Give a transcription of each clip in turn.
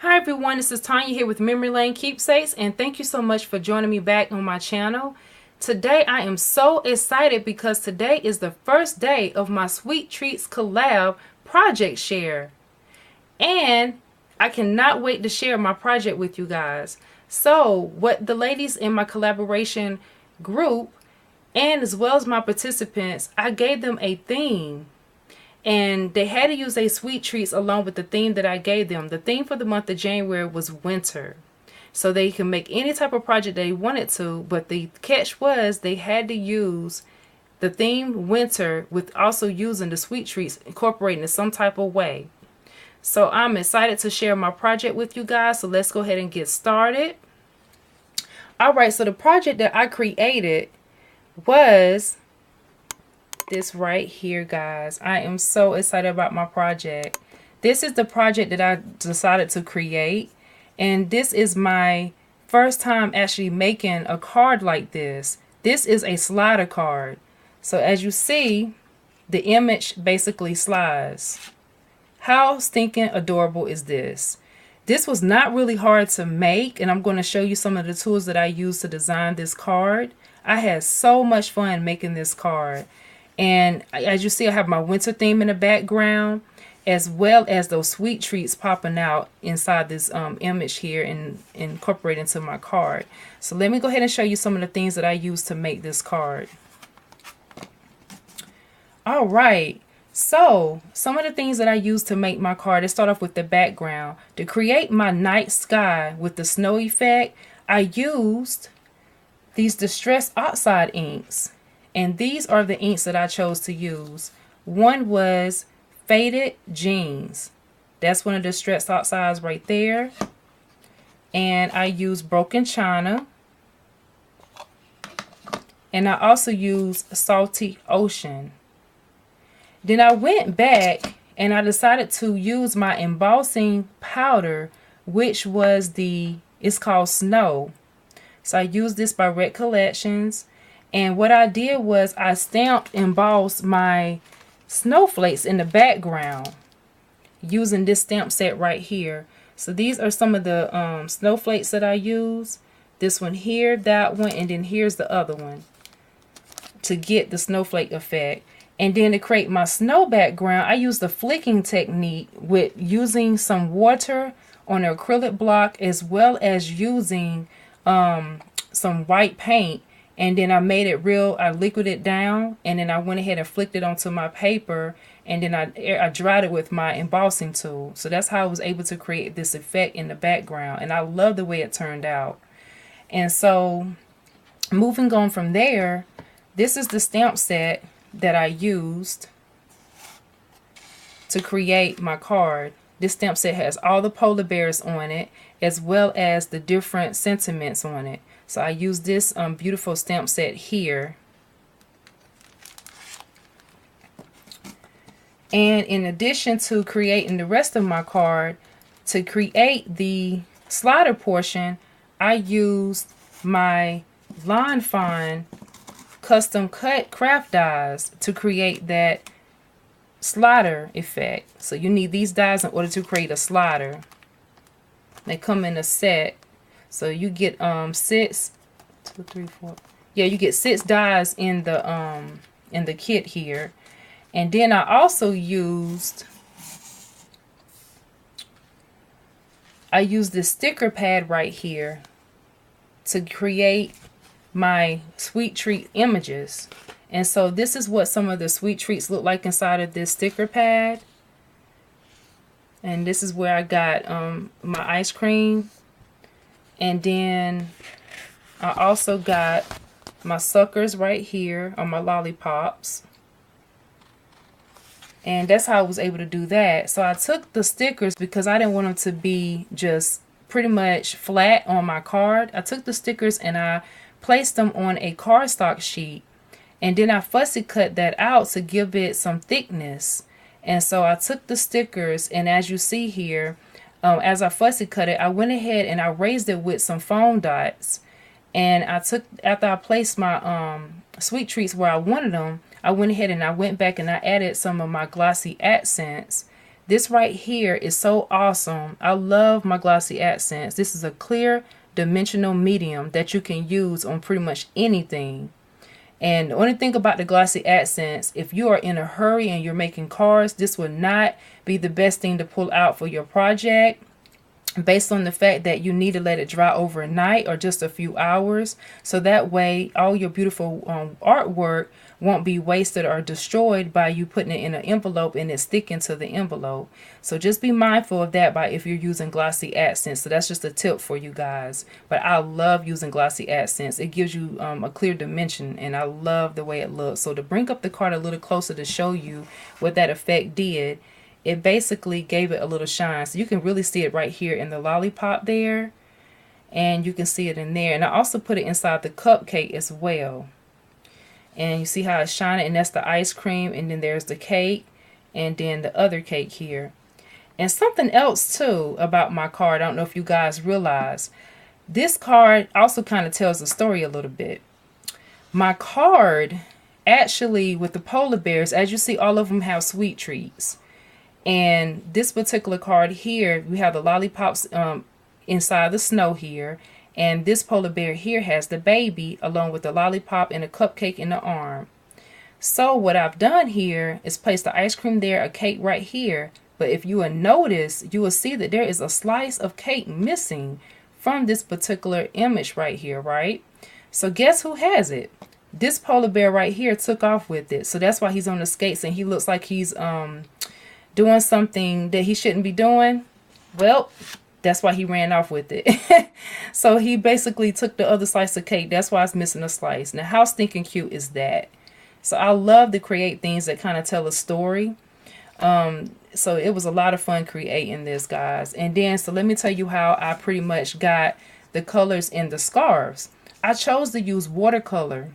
Hi everyone, this is Tanya here with Memory Lane Keepsakes, and thank you so much for joining me back on my channel. Today I am so excited because today is the first day of my Sweet Treats Collab project share. And I cannot wait to share my project with you guys. So what the ladies in my collaboration group and as well as my participants, I gave them a theme. And they had to use a sweet treats along with the theme that I gave them. The theme for the month of January was winter. So they can make any type of project they wanted to, but the catch was they had to use the theme winter with also using the sweet treats, incorporating in some type of way. So I'm excited to share my project with you guys. So let's go ahead and get started. Alright, so the project that I created was this right here, guys. I am so excited about my project. This is the project that I decided to create, and this is my first time actually making a card like this. This is a slider card. So as you see, the image basically slides. How stinking adorable is this? This was not really hard to make, and I'm going to show you some of the tools that I used to design this card. I had so much fun making this card. And as you see, I have my winter theme in the background, as well as those sweet treats popping out inside this image here and incorporate into my card. So let me go ahead and show you some of the things that I used to make this card. All right. So some of the things that I used to make my card, let's start off with the background. To create my night sky with the snow effect, I used these Distress Oxide inks. And these are the inks that I chose to use. One was Faded Jeans. That's one of the Distress Oxides right there. And I used Broken China. And I also used Salty Ocean. Then I went back and I decided to use my embossing powder, which was it's called Snow. So I used this by Red Collections. And what I did was I stamped and embossed my snowflakes in the background using this stamp set right here. So these are some of the snowflakes that I use. This one here, that one, and then here's the other one to get the snowflake effect. And then to create my snow background, I used the flicking technique with using some water on an acrylic block as well as using some white paint. And then I made it real, I liquid it down, and then I went ahead and flicked it onto my paper, and then I dried it with my embossing tool. So that's how I was able to create this effect in the background, and I love the way it turned out. And so moving on from there, this is the stamp set that I used to create my card. This stamp set has all the polar bears on it, as well as the different sentiments on it. So I used this beautiful stamp set here. And in addition to creating the rest of my card, to create the slider portion, I used my Line Fine custom cut craft dies to create that slider effect. So you need these dies in order to create a slider. They come in a set. So you get 6, 2, 3, 4. Yeah, you get 6 dies in the kit here. And then I also used this sticker pad right here to create my sweet treat images. And so this is what some of the sweet treats look like inside of this sticker pad. And this is where I got my ice cream. And then I also got my suckers right here on my lollipops. And that's how I was able to do that. So I took the stickers because I didn't want them to be just pretty much flat on my card. I took the stickers and I placed them on a cardstock sheet. And then I fussy cut that out to give it some thickness. And so I took the stickers, and as you see here, as I fussy cut it, I went ahead and I raised it with some foam dots. And after I placed my sweet treats where I wanted them, I went ahead and I went back and I added some of my glossy accents This right here is so awesome. I love my glossy accents. This is a clear dimensional medium that you can use on pretty much anything. And the only thing about the glossy accents, if you are in a hurry and you're making cards, this would not be the best thing to pull out for your project, based on the fact that you need to let it dry overnight or just a few hours, so that way all your beautiful artwork won't be wasted or destroyed by you putting it in an envelope and it sticking to the envelope. So just be mindful of that by if you're using glossy accents. So that's just a tip for you guys. But I love using glossy accents. It gives you a clear dimension, and I love the way it looks. So to bring up the card a little closer to show you what that effect did, it basically gave it a little shine. So you can really see it right here in the lollipop there. And you can see it in there. And I also put it inside the cupcake as well. And you see how it's shining, and that's the ice cream. And then there's the cake, and then the other cake here. And something else too about my card, I don't know if you guys realize, this card also kind of tells the story a little bit. My card, actually, with the polar bears, as you see, all of them have sweet treats. And this particular card here, we have the lollipops inside the snow here. And this polar bear here has the baby along with the lollipop and a cupcake in the arm. So what I've done here is place the ice cream there, a cake right here. But if you will notice, you will see that there is a slice of cake missing from this particular image right here, right? So guess who has it? This polar bear right here took off with it. So that's why he's on the skates and he looks like he's doing something that he shouldn't be doing. Well, that's why he ran off with it. So he basically took the other slice of cake. That's why it's missing a slice. Now, how stinking cute is that? So I love to create things that kind of tell a story. So it was a lot of fun creating this, guys. And then, so let me tell you how I pretty much got the colors in the scarves. I chose to use watercolor.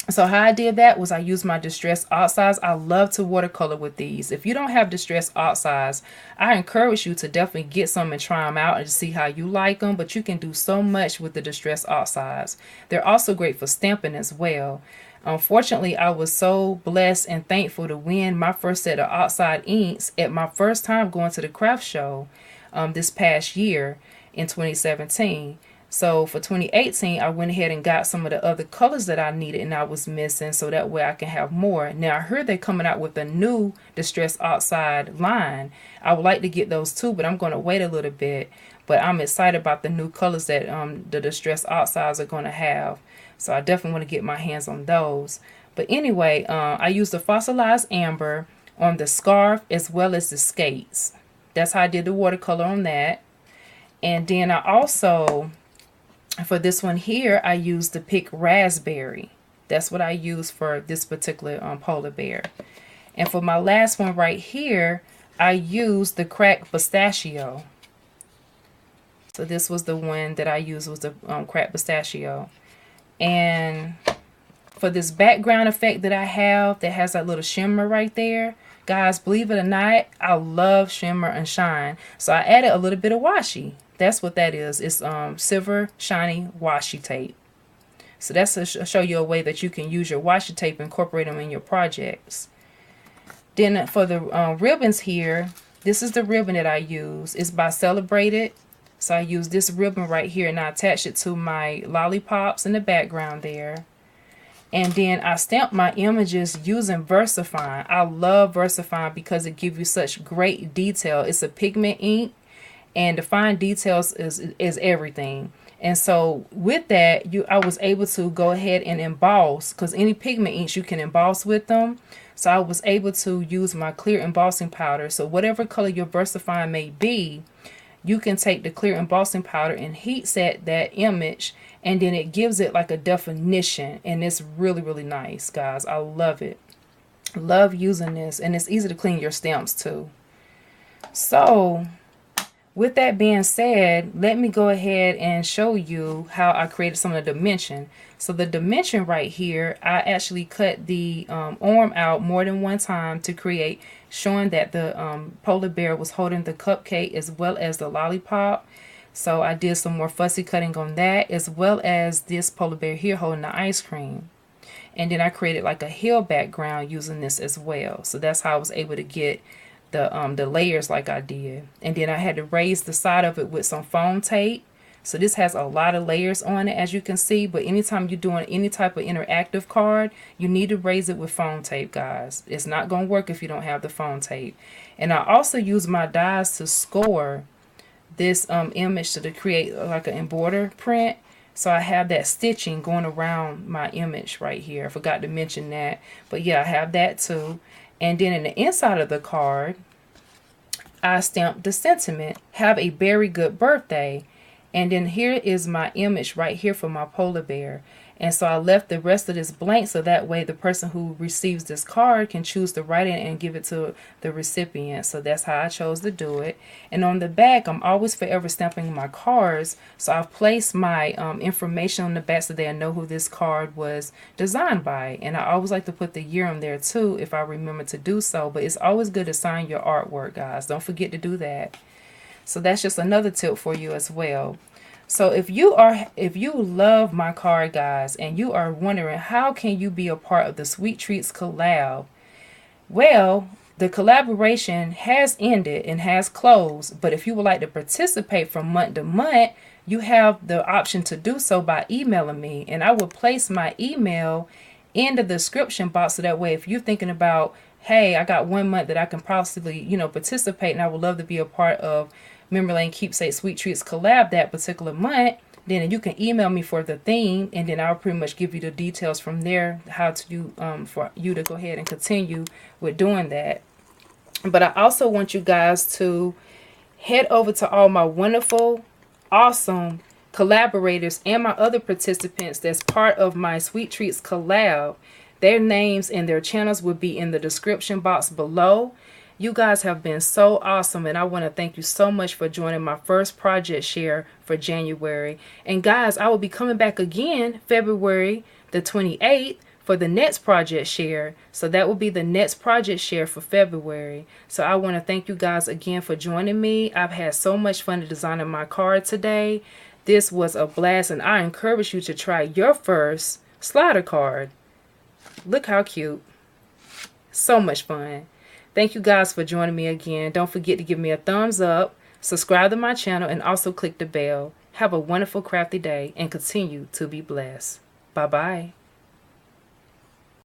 So how I did that was I used my Distress Oxides. I love to watercolor with these. If you don't have Distress Oxides, I encourage you to definitely get some and try them out and see how you like them. But you can do so much with the Distress Oxides. They're also great for stamping as well. Unfortunately, I was so blessed and thankful to win my first set of Oxide inks at my first time going to the craft show this past year in 2017. So for 2018, I went ahead and got some of the other colors that I needed and I was missing, so that way I can have more. Now I heard they're coming out with a new Distress Oxide line. I would like to get those too, but I'm going to wait a little bit. But I'm excited about the new colors that the Distress Oxides are going to have. So I definitely want to get my hands on those. But anyway, I used the fossilized amber on the scarf as well as the skates. That's how I did the watercolor on that. And then I also, for this one here, I used the Pick Raspberry. That's what I used for this particular polar bear. And for my last one right here, I used the Cracked Pistachio. So this was the one that I used, was the Cracked Pistachio. And for this background effect that I have that has that little shimmer right there, guys, believe it or not, I love shimmer and shine. So I added a little bit of washi. That's what that is. It's silver shiny washi tape. So that's to show you a way that you can use your washi tape and incorporate them in your projects. Then for the ribbons here, this is the ribbon that I use. It's by Celebrated. So I use this ribbon right here and I attach it to my lollipops in the background there. And then I stamp my images using VersaFine. I love VersaFine because it gives you such great detail. It's a pigment ink, and the fine details is everything. And so with that, I was able to go ahead and emboss, because any pigment inks you can emboss with them. So I was able to use my clear embossing powder. So whatever color your VersaFine may be, you can take the clear embossing powder and heat set that image, and then it gives it like a definition, and it's really, really nice, guys. I love it. Love using this, and it's easy to clean your stamps too. So with that being said, let me go ahead and show you how I created some of the dimension. So the dimension right here, I actually cut the arm out more than one time to create, showing that the polar bear was holding the cupcake as well as the lollipop. So I did some more fussy cutting on that, as well as this polar bear here holding the ice cream. And then I created like a hill background using this as well. So that's how I was able to get the layers like I did. And then I had to raise the side of it with some foam tape. So this has a lot of layers on it, as you can see. But anytime you're doing any type of interactive card, you need to raise it with foam tape, guys. It's not going to work if you don't have the foam tape. And I also use my dies to score this image to create like an embroider print. So I have that stitching going around my image right here. I forgot to mention that. But yeah, I have that too. And then in the inside of the card, I stamped the sentiment, have a very good birthday. And then here is my image right here for my polar bear. And so I left the rest of this blank so that way the person who receives this card can choose to write it and give it to the recipient. So that's how I chose to do it. And on the back, I'm always forever stamping my cards. So I've placed my information on the back so they know who this card was designed by. And I always like to put the year on there too if I remember to do so. But it's always good to sign your artwork, guys. Don't forget to do that. So that's just another tip for you as well. So if you love my card, guys, and you are wondering how can you be a part of the Sweet Treats collab, well, the collaboration has ended and has closed. But if you would like to participate from month to month, you have the option to do so by emailing me, and I will place my email in the description box so that way if you're thinking about, hey, I got 1 month that I can possibly, participate, and I would love to be a part of Memory Lane Keepsakes Sweet Treats collab that particular month, then you can email me for the theme, and then I'll pretty much give you the details from there how to do for you to go ahead and continue with doing that. But I also want you guys to head over to all my wonderful, awesome collaborators and my other participants that's part of my Sweet Treats collab. Their names and their channels will be in the description box below. You guys have been so awesome, and I want to thank you so much for joining my first project share for January. And guys, I will be coming back again February the 28th for the next project share. So that will be the next project share for February. So I want to thank you guys again for joining me. I've had so much fun designing my card today. This was a blast, and I encourage you to try your first slider card. Look how cute. So much fun. Thank you guys for joining me again. Don't forget to give me a thumbs up, subscribe to my channel, and also click the bell. Have a wonderful crafty day and continue to be blessed. Bye-bye.